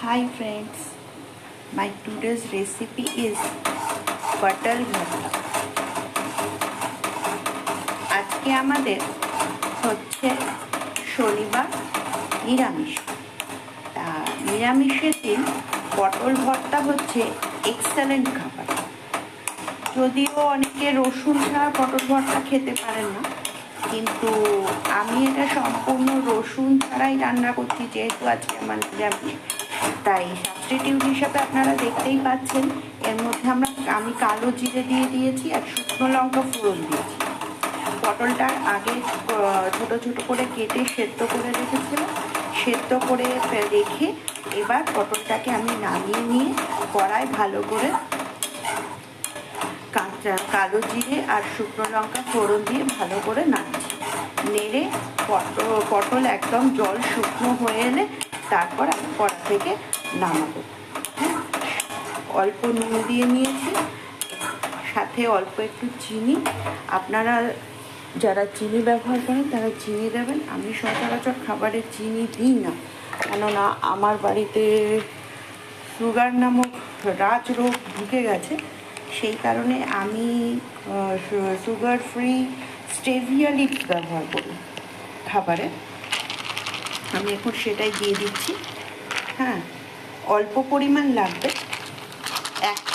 Hi friends, my today's recipe is পটল ভর্তা। আজকে আমাদের হচ্ছে শনিবার, নিরামিষ। তা নিরামিষের দিন পটল ভর্তা হচ্ছে এক্সেলেন্ট খাবার। যদিও অনেকে রসুন ছাড়া পটল ভর্তা খেতে পারেন না, কিন্তু আমি এটা সম্পূর্ণ রসুন ছাড়াই রান্না করছি, যেহেতু আজকে আমার নিরামিষ। তাই সাবস্টিটিউট হিসাবে আপনারা দেখতেই পাচ্ছেন, এর মধ্যে আমি কালো জিরে দিয়ে দিয়েছি আর শুকনো লঙ্কা ফোড়ন দিয়েছি। পটলটার আগে ছোট ছোট করে কেটে সেদ্ধ করে রেখেছিলাম। সেদ্ধ করে রেখে এবার পটলটাকে আমি নামিয়ে নিয়ে কড়ায় ভালো করে কালো জিরে আর শুকনো লঙ্কা ফোড়ন দিয়ে ভালো করে নাড়ছি। নেড়ে পটল একদম জল শুকনো হয়ে এলে তারপর আমি কড়া থেকে নামাবো। হ্যাঁ, অল্প নুন দিয়ে নিয়েছি, সাথে অল্প একটু চিনি। আপনারা যারা চিনি ব্যবহার করেন তারা চিনি দেবেন। আমি সচরাচর খাবারে চিনি দিই না, কেননা আমার বাড়িতে সুগার নামক রাজরোগ ঢুকে গেছে। সেই কারণে আমি সুগার ফ্রি স্টেভিয়া লিপস ব্যবহার করি খাবারে। আমি এখন সেটাই দিয়ে দিচ্ছি। হ্যাঁ, অল্প পরিমাণ লাগবে। একটা